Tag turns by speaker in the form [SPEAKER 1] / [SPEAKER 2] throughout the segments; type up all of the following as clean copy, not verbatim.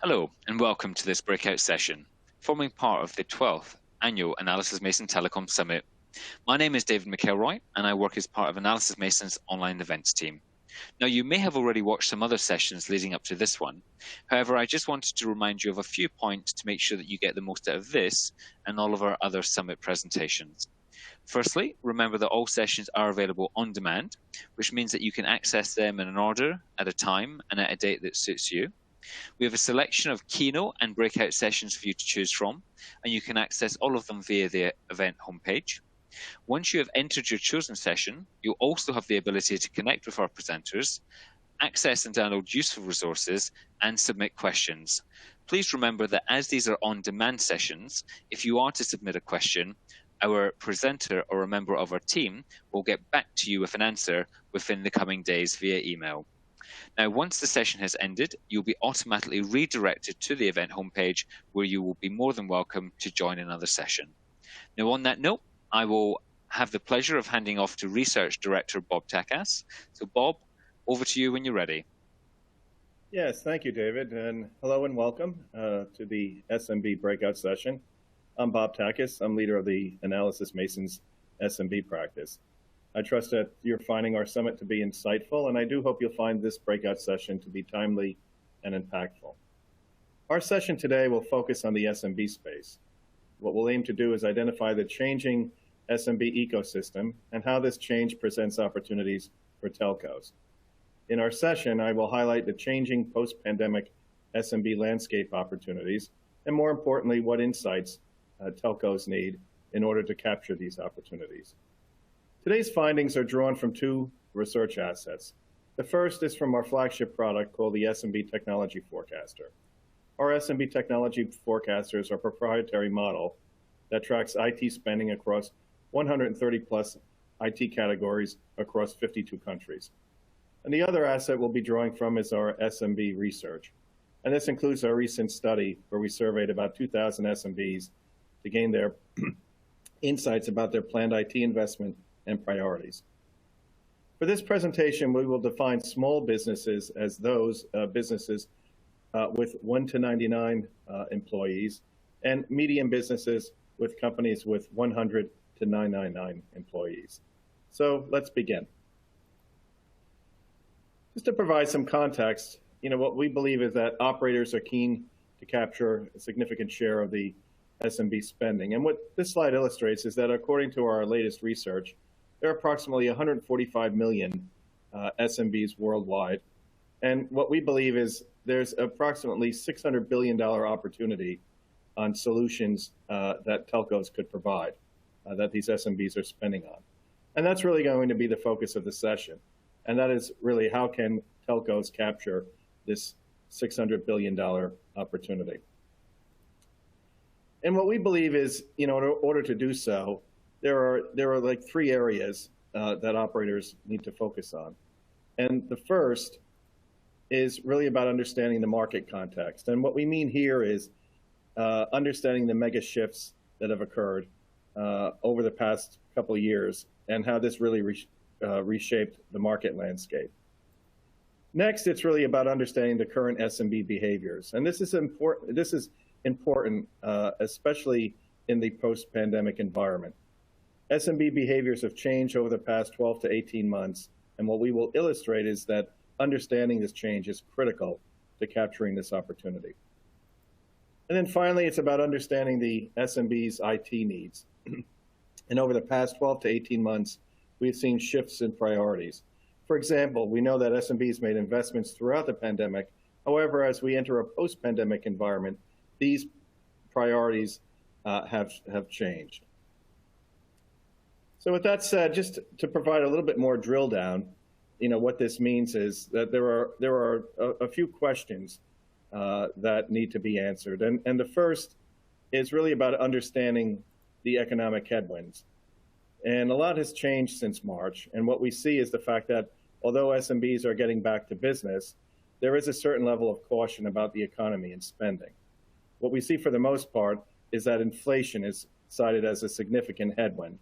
[SPEAKER 1] Hello, and welcome to this breakout session, forming part of the 12th Annual Analysys Mason Telecoms Summit. My name is David McElroy, and I work as part of Analysys Mason's online events team. Now, you may have already watched some other sessions leading up to this one. However, I just wanted to remind you of a few points to make sure that you get the most out of this and all of our other summit presentations. Firstly, remember that all sessions are available on demand, which means that you can access them in an order, at a time, and at a date that suits you. We have a selection of keynote and breakout sessions for you to choose from, and you can access all of them via the event homepage. Once you have entered your chosen session, you'll also have the ability to connect with our presenters, access and download useful resources, and submit questions. Please remember that as these are on-demand sessions, if you are to submit a question, our presenter or a member of our team will get back to you with an answer within the coming days via email. Now, once the session has ended, you'll be automatically redirected to the event homepage where you will be more than welcome to join another session. Now, on that note, I will have the pleasure of handing off to Research Director Bob Takas. So, Bob, over to you when you're ready.
[SPEAKER 2] Yes, thank you, David, and hello and welcome to the SMB breakout session. I'm Bob Takas. I'm leader of the Analysys Mason's SMB practice. I trust that you're finding our summit to be insightful, and I do hope you'll find this breakout session to be timely and impactful. Our session today will focus on the SMB space. What we'll aim to do is identify the changing SMB ecosystem and how this change presents opportunities for telcos. In our session, I will highlight the changing post-pandemic SMB landscape opportunities, and more importantly, what insights telcos need in order to capture these opportunities. Today's findings are drawn from two research assets. The first is from our flagship product called the SMB Technology Forecaster. Our SMB Technology Forecaster is our proprietary model that tracks IT spending across 130 plus IT categories across 52 countries. And the other asset we'll be drawing from is our SMB research. And this includes our recent study where we surveyed about 2,000 SMBs to gain their insights about their planned IT investment and priorities. For this presentation, we will define small businesses as those businesses with 1 to 99 employees, and medium businesses with companies with 100 to 999 employees. So let's begin. Just to provide some context, what we believe is that operators are keen to capture a significant share of the SMB spending. And what this slide illustrates is that according to our latest research, there are approximately 145 million SMBs worldwide. And what we believe is there's approximately $600 billion opportunity on solutions that telcos could provide, that these SMBs are spending on. And that's really going to be the focus of the session. And that is really how can telcos capture this $600 billion opportunity. And what we believe is, in order to do so, there are like three areas that operators need to focus on. And the first is really about understanding the market context. And what we mean here is understanding the mega shifts that have occurred over the past couple of years and how this really reshaped the market landscape. Next, it's really about understanding the current SMB behaviors. And this is important, especially in the post-pandemic environment. SMB behaviors have changed over the past 12 to 18 months, and what we will illustrate is that understanding this change is critical to capturing this opportunity. And then finally, it's about understanding the SMB's IT needs. And over the past 12 to 18 months, we've seen shifts in priorities. For example, we know that SMBs made investments throughout the pandemic. However, as we enter a post-pandemic environment, these priorities have changed. So with that said, just to provide a little bit more drill down, what this means is that there are a few questions that need to be answered. And the first is really about understanding the economic headwinds. And a lot has changed since March. And what we see is the fact that although SMBs are getting back to business, there is a certain level of caution about the economy and spending. What we see for the most part is that inflation is cited as a significant headwind.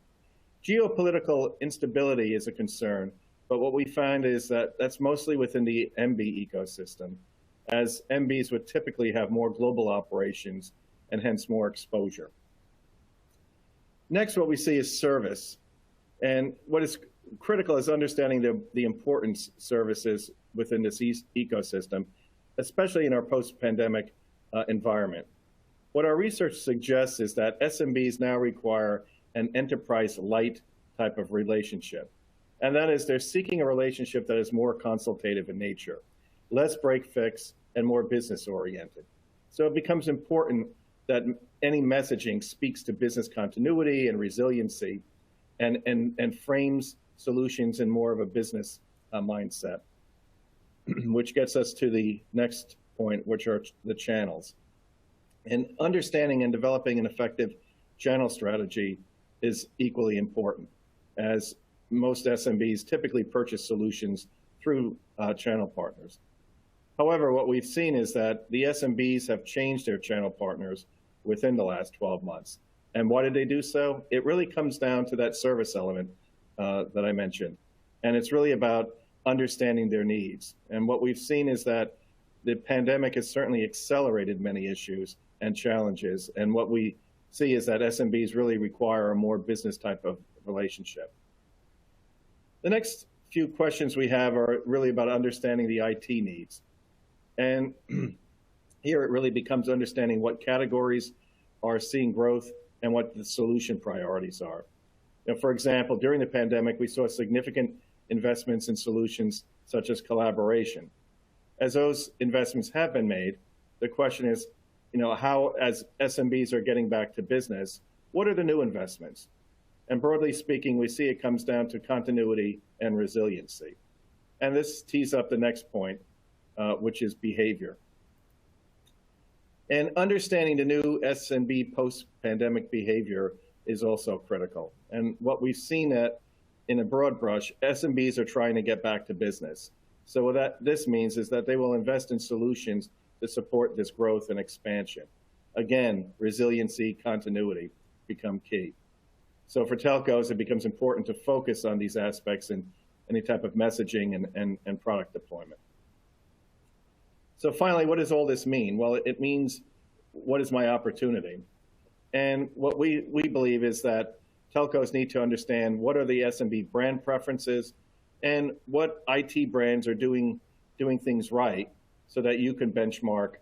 [SPEAKER 2] Geopolitical instability is a concern, but what we find is that that's mostly within the MB ecosystem, as MBs would typically have more global operations and hence more exposure. Next, what we see is service. And what is critical is understanding the importance services within this ecosystem, especially in our post-pandemic environment. What our research suggests is that SMBs now require an enterprise-light type of relationship. And that is, they're seeking a relationship that is more consultative in nature, less break-fix, and more business-oriented. So it becomes important that any messaging speaks to business continuity and resiliency and frames solutions in more of a business mindset, which gets us to the next point, which are the channels. And understanding and developing an effective channel strategy is equally important, as most SMBs typically purchase solutions through channel partners. However, what we've seen is that the SMBs have changed their channel partners within the last 12 months. And why did they do so? It really comes down to that service element that I mentioned. And it's really about understanding their needs. And what we've seen is that the pandemic has certainly accelerated many issues and challenges. And what we see is that SMBs really require a more business type of relationship. The next few questions we have are really about understanding the IT needs. And here it really becomes understanding what categories are seeing growth and what the solution priorities are. You know, for example, during the pandemic, we saw significant investments in solutions such as collaboration. As those investments have been made, the question is, you know, how, as SMBs are getting back to business, what are the new investments? And broadly speaking, we see it comes down to continuity and resiliency. And this tees up the next point, which is behavior. And understanding the new SMB post-pandemic behavior is also critical. And what we've seen in a broad brush, SMBs are trying to get back to business. So what this means is that they will invest in solutions to support this growth and expansion. Again, resiliency, continuity become key. So for telcos, it becomes important to focus on these aspects in any type of messaging and product deployment. So finally, what does all this mean? Well, it means, what is my opportunity? And what we believe is that telcos need to understand what are the SMB brand preferences and what IT brands are doing things right so that you can benchmark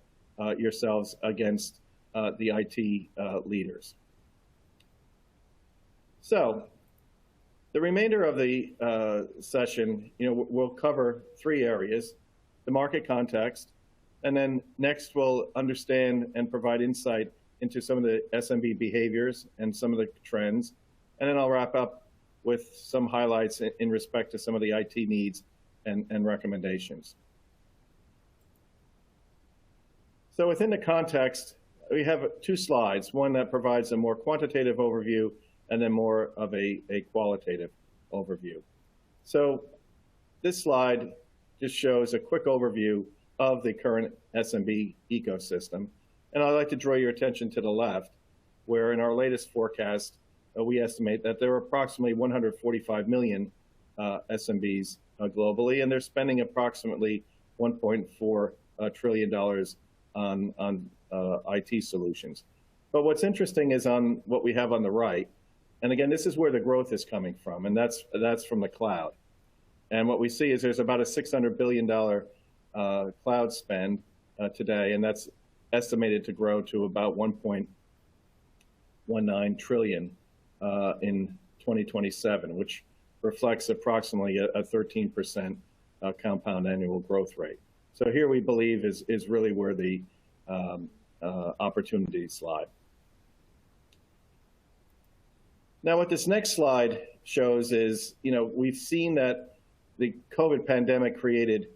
[SPEAKER 2] yourselves against the IT leaders. So the remainder of the session, we'll cover three areas: the market context, and then next we'll understand and provide insight into some of the SMB behaviors and some of the trends. And then I'll wrap up with some highlights in respect to some of the IT needs and recommendations. So within the context, we have two slides, one that provides a more quantitative overview and then more of a qualitative overview. So this slide just shows a quick overview of the current SMB ecosystem. And I'd like to draw your attention to the left, where in our latest forecast, we estimate that there are approximately 145 million SMBs globally, and they're spending approximately $1.4 trillion on IT solutions. But what's interesting is on what we have on the right, and again, this is where the growth is coming from, and that's from the cloud. And what we see is there's about a $600 billion cloud spend today, and that's estimated to grow to about 1.19 trillion in 2027, which reflects approximately a 13% compound annual growth rate. So here we believe is really where the opportunities lie. Now, what this next slide shows is, we've seen that the COVID pandemic created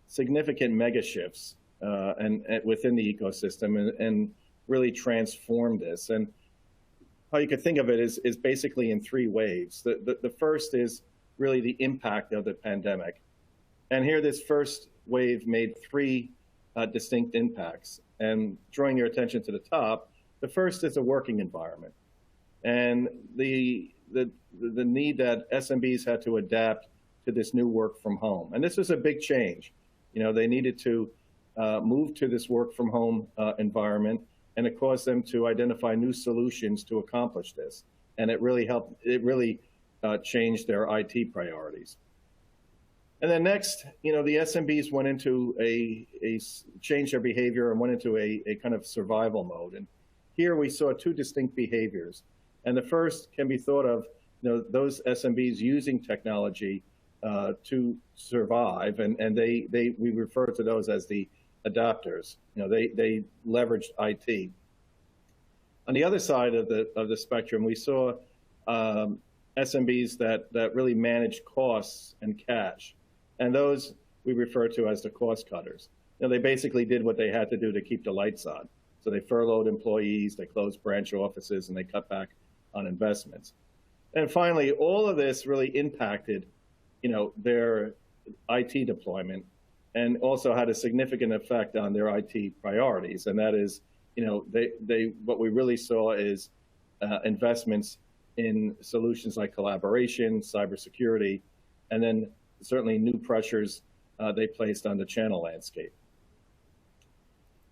[SPEAKER 2] significant mega shifts and within the ecosystem and really transformed this. And how you could think of it is basically in three waves. The first is really the impact of the pandemic. And here this first wave made three distinct impacts. And drawing your attention to the top, the first is a working environment. And the need that SMBs had to adapt to this new work from home. And this was a big change. They needed to moved to this work from home environment, and it caused them to identify new solutions to accomplish this. And it really changed their IT priorities. And then next, the SMBs went into changed their behavior and went into a kind of survival mode. And here we saw two distinct behaviors. And the first can be thought of, those SMBs using technology to survive, and we refer to those as the adopters. They leveraged IT. On the other side of the spectrum, we saw SMBs that really managed costs and cash, and those we refer to as the cost cutters. They basically did what they had to do to keep the lights on. So they furloughed employees, they closed branch offices, and they cut back on investments. And finally, all of this really impacted, their IT deployment, and also had a significant effect on their IT priorities. And that is, what we really saw is investments in solutions like collaboration, cybersecurity, and then certainly new pressures they placed on the channel landscape.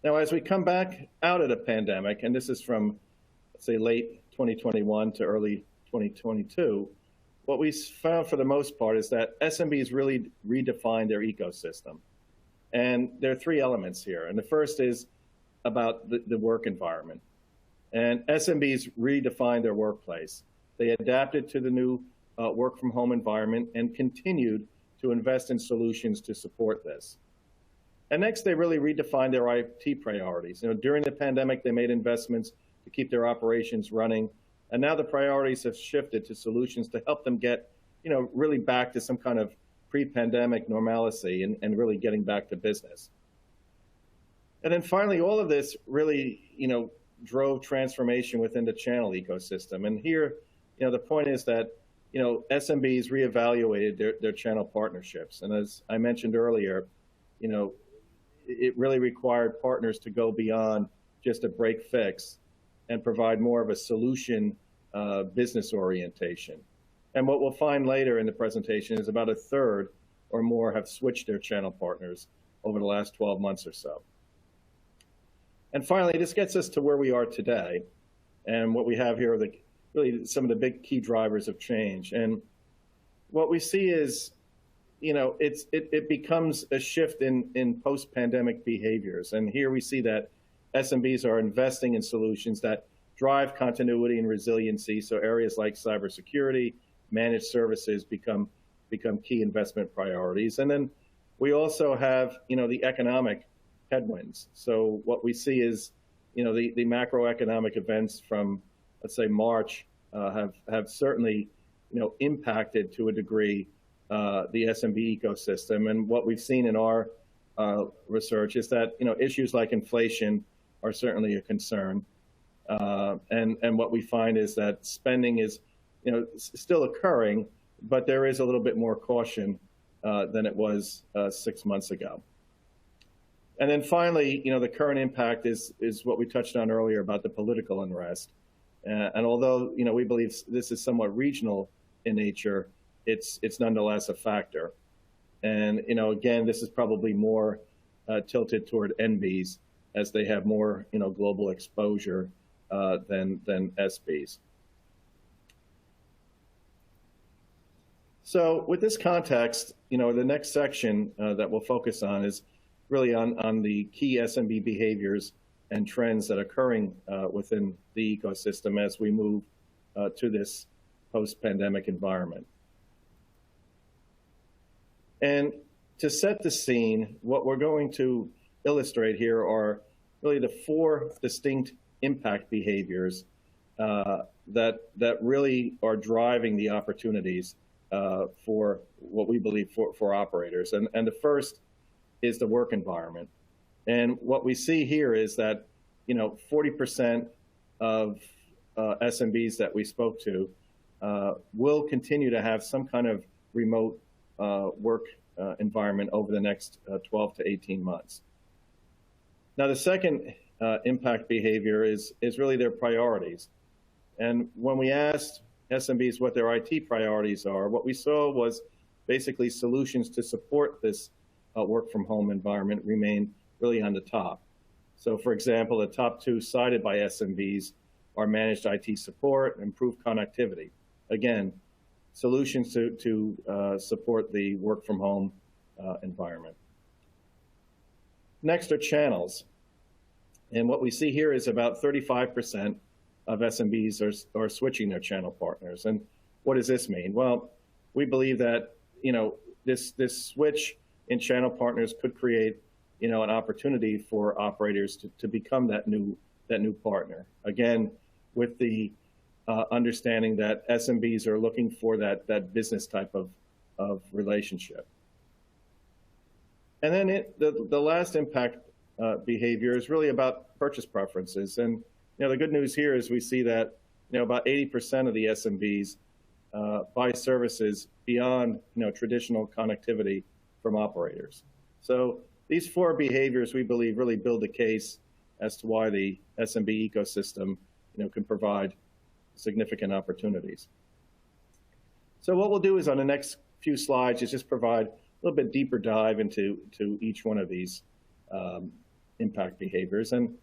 [SPEAKER 2] Now, as we come back out of the pandemic, and this is from, let's say, late 2021 to early 2022, what we found for the most part is that SMBs really redefined their ecosystem. And there are three elements here. And the first is about the work environment. And SMBs redefined their workplace. They adapted to the new work from home environment and continued to invest in solutions to support this. And next, they really redefined their IT priorities. During the pandemic, they made investments to keep their operations running. And now the priorities have shifted to solutions to help them get, really back to some kind of pre-pandemic normalcy and really getting back to business. And then finally, all of this really, drove transformation within the channel ecosystem. And here, the point is that, SMBs reevaluated their channel partnerships. And as I mentioned earlier, it really required partners to go beyond just a break fix and provide more of a solution business orientation. And what we'll find later in the presentation is about a third or more have switched their channel partners over the last 12 months or so. And finally, this gets us to where we are today. And what we have here are really some of the big key drivers of change. And what we see is, it becomes a shift in post-pandemic behaviors. And here we see that SMBs are investing in solutions that drive continuity and resiliency. So areas like cybersecurity, managed services become key investment priorities. And then we also have, the economic headwinds. So what we see is, the macroeconomic events from, let's say, March have certainly, impacted to a degree the SMB ecosystem. And what we've seen in our research is that, issues like inflation are certainly a concern. And what we find is that spending is, still occurring, but there is a little bit more caution than it was 6 months ago. And then finally, the current impact is what we touched on earlier about the political unrest. And although, we believe this is somewhat regional in nature, it's nonetheless a factor. And, again, this is probably more tilted toward NBs as they have more, global exposure than SBs. So with this context, the next section that we'll focus on is really on the key SMB behaviors and trends that are occurring within the ecosystem as we move to this post-pandemic environment. And to set the scene, what we're going to illustrate here are really the four distinct impact behaviors that really are driving the opportunities for what we believe for operators. And the first is the work environment. And what we see here is that 40% of SMBs that we spoke to will continue to have some kind of remote work environment over the next 12 to 18 months. Now, the second impact behavior is really their priorities. And when we asked SMBs what their IT priorities are, what we saw was basically solutions to support this work from home environment remain really on the top. So for example, the top two cited by SMBs are managed IT support and improved connectivity. Again, solutions to support the work from home environment. Next are channels. And what we see here is about 35% of SMBs are switching their channel partners. And what does this mean? Well, we believe that this switch in channel partners could create an opportunity for operators to become that new partner. Again, with the understanding that SMBs are looking for that business type of relationship. And then the last impact behavior is really about purchase preferences. And the good news here is we see that about 80% of the SMBs buy services beyond traditional connectivity from operators. So these four behaviors, we believe, really build the case as to why the SMB ecosystem can provide significant opportunities. So what we'll do is on the next few slides is just provide a little bit deeper dive into each one of these impact behaviors. And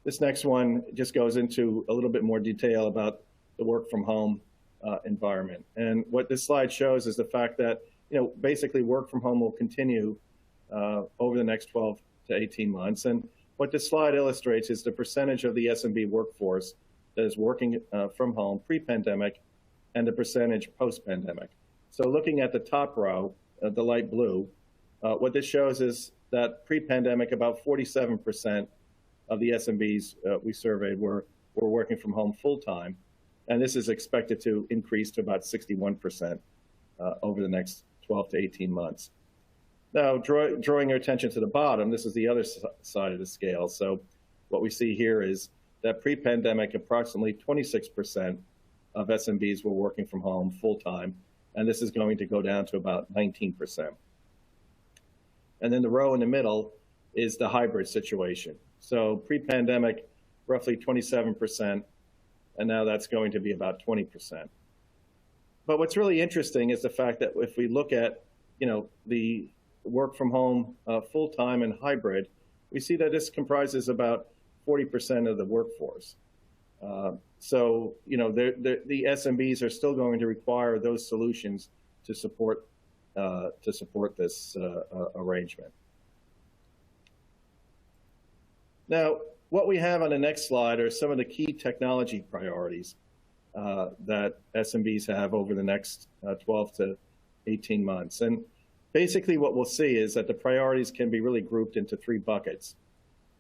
[SPEAKER 2] this next one just goes into a little bit more detail about the work from home environment. And what this slide shows is the fact that basically work from home will continue over the next 12 to 18 months. And what this slide illustrates is the percentage of the SMB workforce that is working from home pre-pandemic and the percentage post-pandemic. So looking at the top row, the light blue, what this shows is that pre-pandemic, about 47% of the SMBs we surveyed were working from home full-time. And this is expected to increase to about 61% over the next 12 to 18 months. Now, drawing your attention to the bottom, this is the other side of the scale. So what we see here is that pre-pandemic, approximately 26% of SMBs were working from home full-time, and this is going to go down to about 19%. And then the row in the middle is the hybrid situation. So pre-pandemic, roughly 27%, and now that's going to be about 20%. But what's really interesting is the fact that if we look at the work from home full-time and hybrid, we see that this comprises about 40% of the workforce. So the SMBs are still going to require those solutions to support this arrangement. Now, what we have on the next slide are some of the key technology priorities that SMBs have over the next 12 to 18 months. And basically what we'll see is that the priorities can be really grouped into three buckets.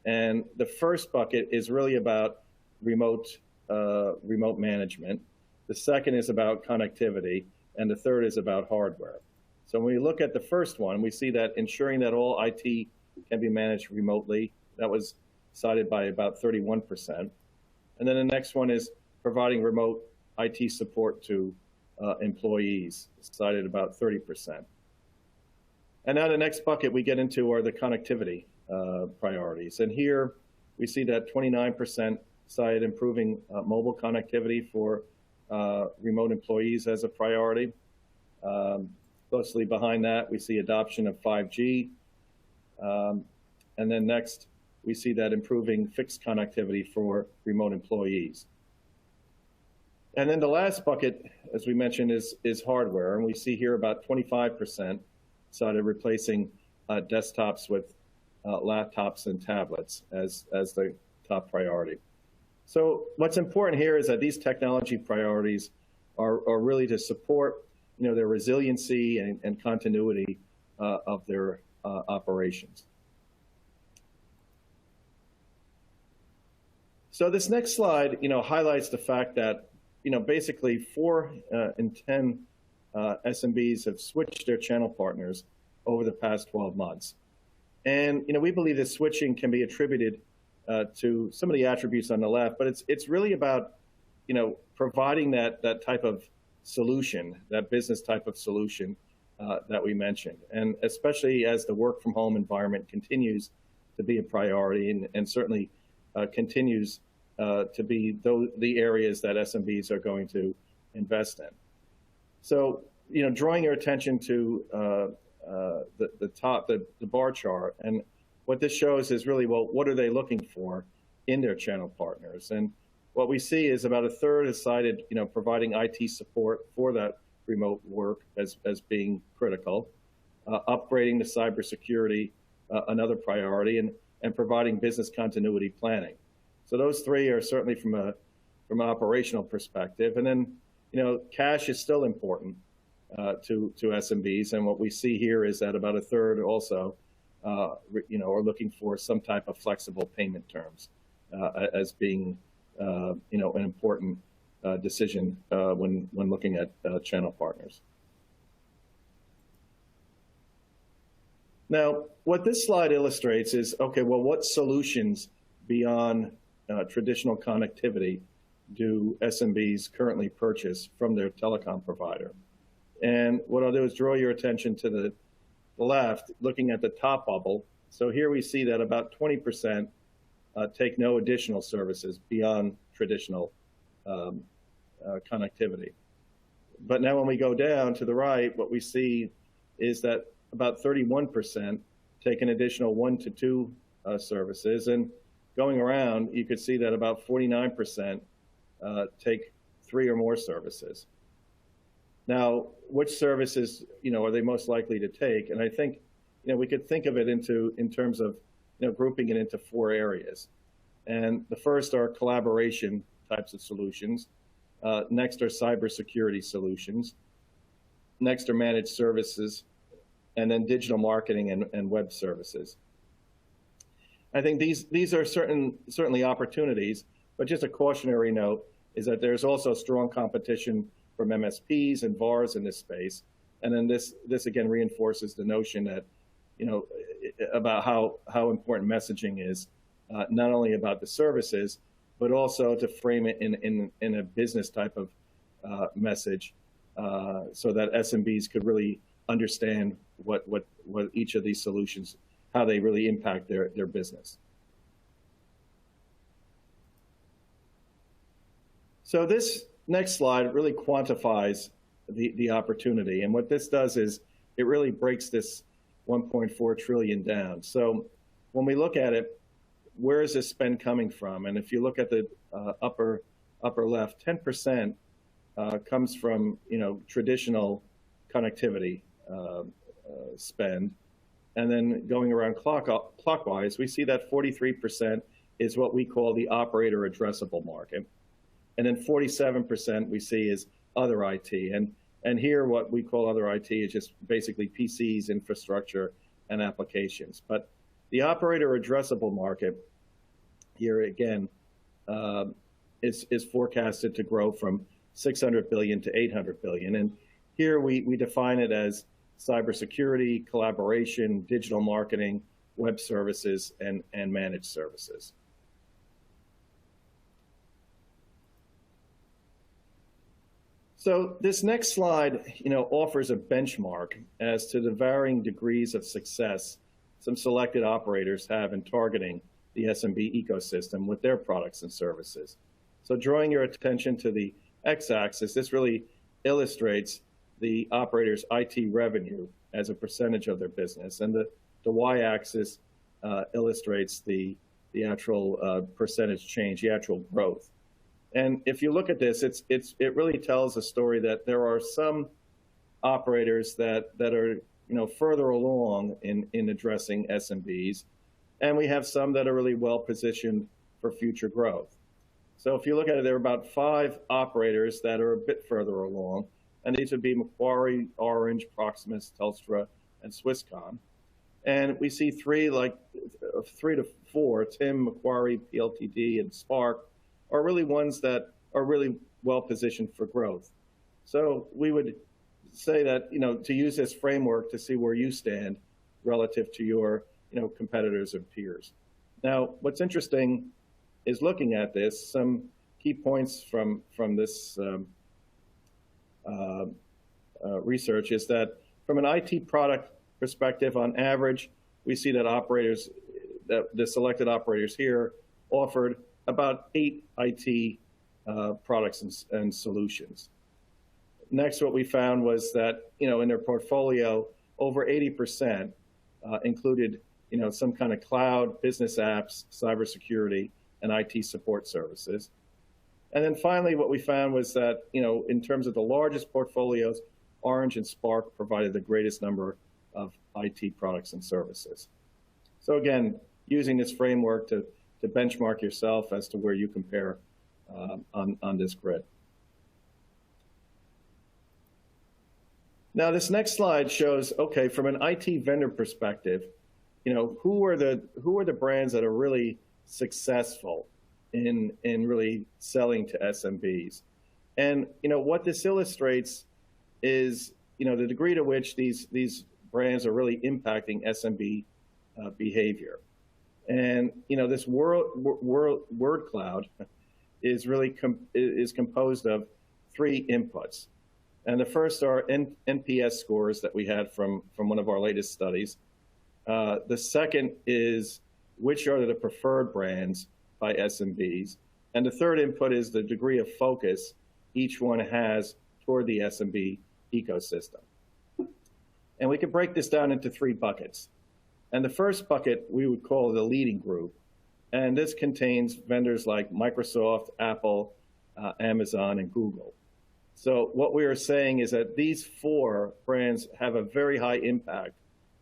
[SPEAKER 2] And the first bucket is really about remote management. The second is about connectivity. And the third is about hardware. So when we look at the first one, we see that ensuring that all IT can be managed remotely, that was cited by about 31%. And then the next one is providing remote IT support to employees, cited about 30%. And now the next bucket we get into are the connectivity priorities. And here we see that 29% cited improving mobile connectivity for remote employees as a priority. Closely behind that, we see adoption of 5G. And then next, we see that improving fixed connectivity for remote employees. And then the last bucket, as we mentioned, is hardware. And we see here about 25% cited replacing desktops with laptops and tablets as the top priority. So what's important here is that these technology priorities are really to support their resiliency and continuity of their operations. So this next slide, highlights the fact that, basically 4 in 10 SMBs have switched their channel partners over the past 12 months. And, we believe this switching can be attributed to some of the attributes on the left, but it's really about, providing that type of solution, that business type of solution that we mentioned. And especially as the work from home environment continues to be a priority and certainly continues to be the areas that SMBs are going to invest in. So, drawing your attention to the bar chart, and what this shows is really, well, what are they looking for in their channel partners? And what we see is about a third has cited, providing IT support for that remote work as being critical, upgrading the cybersecurity, another priority, and providing business continuity planning. So those three are certainly from an operational perspective. And then, cash is still important to SMBs. And what we see here is that about a third also, are looking for some type of flexible payment terms as being, an important decision when looking at channel partners. Now, what this slide illustrates is, okay, well, what solutions beyond traditional connectivity do SMBs currently purchase from their telecom provider? And what I'll do is draw your attention to the left, looking at the top bubble. So here we see that about 20% take no additional services beyond traditional connectivity. But now when we go down to the right, what we see is that about 31% take an additional 1 to 2 services. And going around, you could see that about 49% take 3 or more services. Now, which services, are they most likely to take? And I think, we could think of it in terms of, grouping it into 4 areas. And the first are collaboration types of solutions. Next are cybersecurity solutions. Next are managed services, and then digital marketing and web services. I think these are certainly opportunities, but just a cautionary note is that there's also strong competition from MSPs and VARs in this space. And then this again reinforces the notion that, about how important messaging is, not only about the services, but also to frame it in a business type of message, so that SMBs could really understand what each of these solutions, how they really impact their business. So this next slide really quantifies the opportunity. And what this does is it really breaks this 1.4 trillion down. So when we look at it, where is this spend coming from? And if you look at the upper left, 10% comes from traditional connectivity spend. And then going around clockwise, we see that 43% is what we call the operator addressable market. And then 47% we see is other IT. And here what we call other IT is just basically PCs, infrastructure, and applications. But the operator addressable market here again is forecasted to grow from 600 billion to 800 billion. And here we define it as cybersecurity, collaboration, digital marketing, web services, and managed services. So this next slide, offers a benchmark as to the varying degrees of success some selected operators have in targeting the SMB ecosystem with their products and services. So drawing your attention to the x-axis, this really illustrates the operator's IT revenue as a percentage of their business, and the y-axis illustrates the actual percentage change, the actual growth. And if you look at this, it really tells a story that there are some operators that are further along in addressing SMBs, and we have some that are really well positioned for future growth. So if you look at it, there are about 5 operators that are a bit further along, and these would be Macquarie, Orange, Proximus, Telstra, and Swisscom. And we see 3 to 4, TIM, Macquarie, PLTD, and Spark, are really ones that are really well positioned for growth. So we would say that, to use this framework to see where you stand relative to your, competitors and peers. Now, what's interesting is looking at this, some key points from this research is that from an IT product perspective, on average, we see that the selected operators here offered about 8 IT products and solutions. Next, what we found was that, in their portfolio, over 80% included some kind of cloud, business apps, cybersecurity, and IT support services. And then finally, what we found was that, in terms of the largest portfolios, Orange and Spark provided the greatest number of IT products and services. So again, using this framework to benchmark yourself as to where you compare on this grid. Now, this next slide shows, okay, from an IT vendor perspective, who are the brands that are really successful in really selling to SMBs? And what this illustrates is the degree to which these brands are really impacting SMB behavior. And this word cloud is really is composed of 3 inputs. And the first are NPS scores that we had from one of our latest studies. The second is which are the preferred brands by SMBs. And the third input is the degree of focus each one has toward the SMB ecosystem. And we could break this down into 3 buckets. And the first bucket we would call the leading group. And this contains vendors like Microsoft, Apple, Amazon, and Google. So what we are saying is that these 4 brands have a very high impact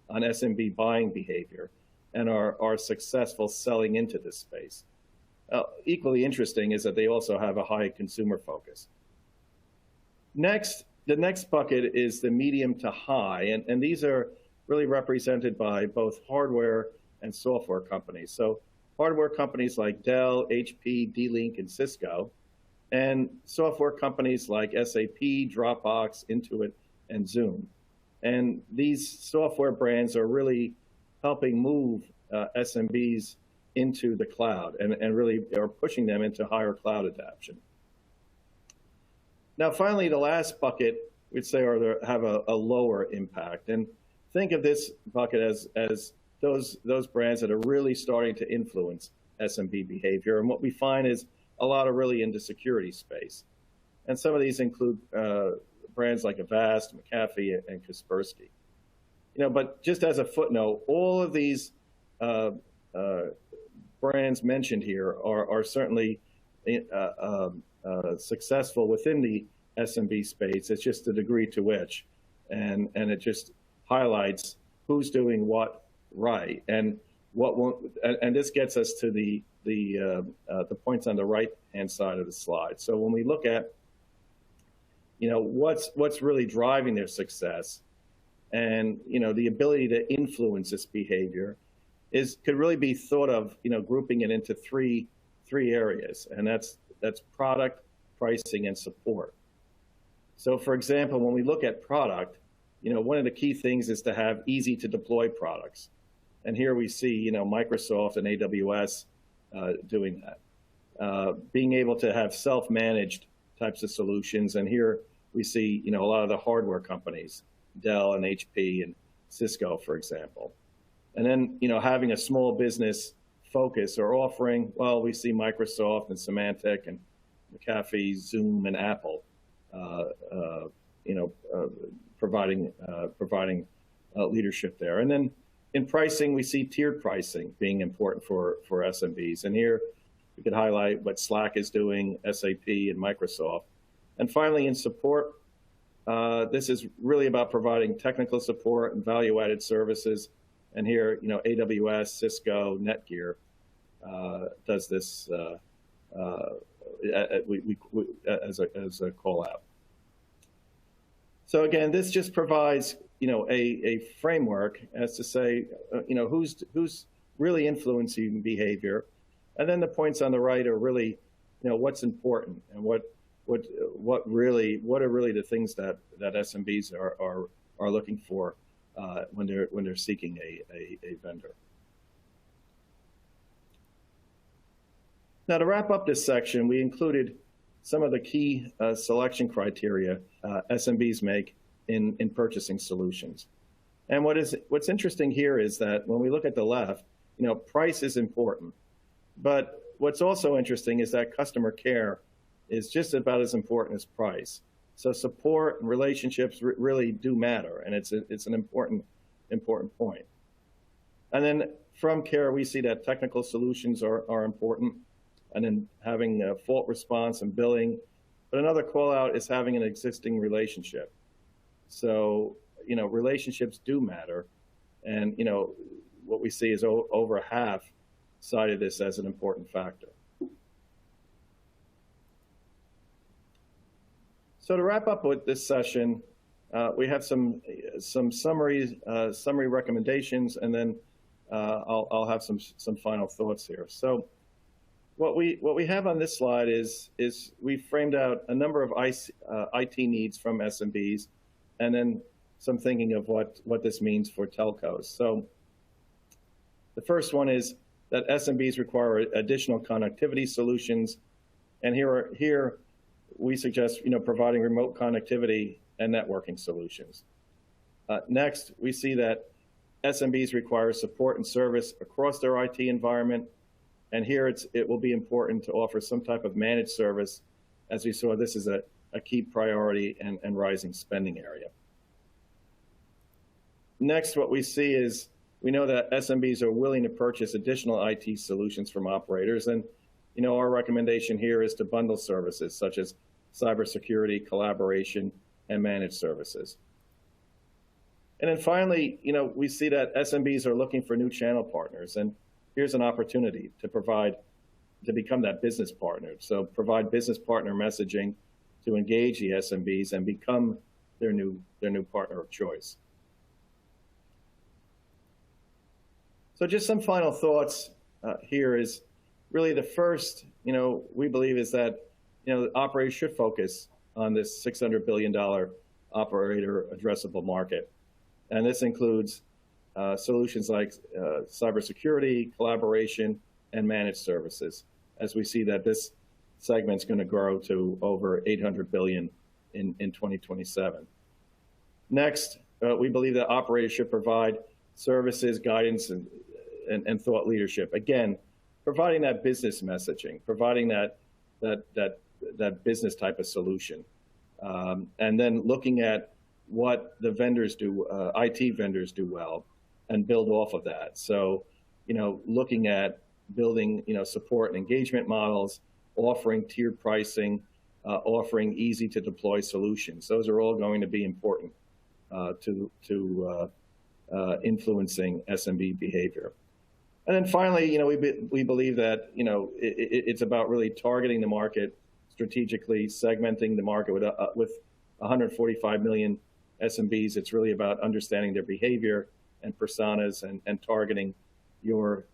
[SPEAKER 2] on SMB buying behavior and are successful selling into this space. Equally interesting is that they also have a high consumer focus. The next bucket is the medium to high, and these are really represented by both hardware and software companies. So hardware companies like Dell, HP, D-Link, and Cisco, and software companies like SAP, Dropbox, Intuit, and Zoom. And these software brands are really helping move SMBs into the cloud and really are pushing them into higher cloud adoption. Now, finally, the last bucket we'd say have a lower impact. And think of this bucket as those brands that are really starting to influence SMB behavior. And what we find is a lot are really in the security space. And some of these include brands like Avast, McAfee, and Kaspersky. But just as a footnote, all of these brands mentioned here are certainly successful within the SMB space. It's just the degree to which, and it just highlights who's doing what right, and what won't. And this gets us to the points on the right-hand side of the slide. So when we look at, what's really driving their success, and the ability to influence this behavior, could really be thought of, grouping it into three areas, and that's product, pricing, and support. So, for example, when we look at product, one of the key things is to have easy to deploy products, and here we see, Microsoft and AWS doing that. Being able to have self-managed types of solutions, and here we see, a lot of the hardware companies, Dell and HP and Cisco, for example. And then, having a small business focus or offering, well, we see Microsoft and Symantec and McAfee, Zoom, and Apple, providing leadership there. And then in pricing, we see tiered pricing being important for SMBs. And here we could highlight what Slack is doing, SAP, and Microsoft. And finally, in support, this is really about providing technical support and value-added services. And here, AWS, Cisco, Netgear does this as a call out. So again, this just provides a framework as to say who's really influencing behavior, and then the points on the right are really what's important and what are really the things that SMBs are looking for when they're seeking a vendor. Now, to wrap up this section, we included some of the key selection criteria SMBs make in purchasing solutions. And what's interesting here is that when we look at the left, price is important. But what's also interesting is that customer care is just about as important as price. So support and relationships really do matter, and it's an important point. And then from care, we see that technical solutions are important, and then having fault response and billing. But another call out is having an existing relationship. So, relationships do matter. And, what we see is over half cited this as an important factor. So to wrap up with this session, we have some summary recommendations, and then I'll have some final thoughts here. So what we have on this slide is we framed out a number of IT needs from SMBs, and then some thinking of what this means for telcos. So the first one is that SMBs require additional connectivity solutions, and here we suggest providing remote connectivity and networking solutions. Next, we see that SMBs require support and service across their IT environment, and here it will be important to offer some type of managed service. As we saw, this is a key priority and rising spending area. Next, what we see is we know that SMBs are willing to purchase additional IT solutions from operators, and our recommendation here is to bundle services such as cybersecurity, collaboration, and managed services. And then finally, we see that SMBs are looking for new channel partners, and here's an opportunity to become that business partner. So provide business partner messaging to engage the SMBs and become their new partner of choice. So just some final thoughts here is really the first, we believe is that, operators should focus on this $600 billion operator addressable market. And this includes solutions like cybersecurity, collaboration, and managed services, as we see that this segment's going to grow to over $800 billion in 2027. Next, we believe that operators should provide services, guidance, and thought leadership. Again, providing that business messaging, providing that business type of solution, and then looking at what the vendors do, IT vendors do well, and build off of that. So, looking at building, support and engagement models, offering tiered pricing, offering easy to deploy solutions. Those are all going to be important to influencing SMB behavior. And then finally, we believe that, it's about really targeting the market strategically, segmenting the market with 145 million SMBs. It's really about understanding their behavior and personas and targeting your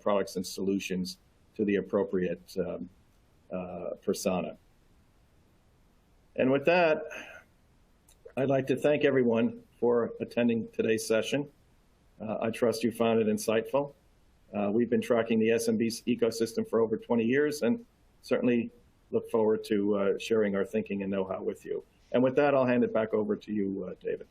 [SPEAKER 2] products and solutions to the appropriate persona. And with that, I'd like to thank everyone for attending today's session. I trust you found it insightful. We've been tracking the SMB ecosystem for over 20 years and certainly look forward to sharing our thinking and know-how with you. And with that, I'll hand it back over to you, David.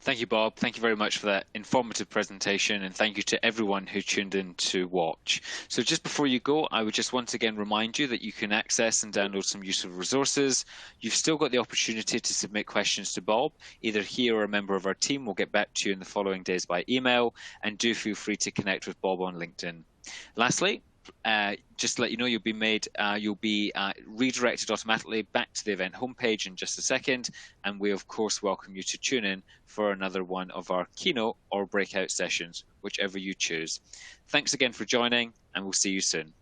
[SPEAKER 1] Thank you, Bob. Thank you very much for that informative presentation, and thank you to everyone who tuned in to watch. So just before you go, I would just once again remind you that you can access and download some useful resources. You've still got the opportunity to submit questions to Bob. Either he or a member of our team will get back to you in the following days by email, and do feel free to connect with Bob on LinkedIn. Lastly, just to let you know, you'll be redirected automatically back to the event homepage in just a second, and we of course welcome you to tune in for another one of our keynote or breakout sessions, whichever you choose. Thanks again for joining, and we'll see you soon.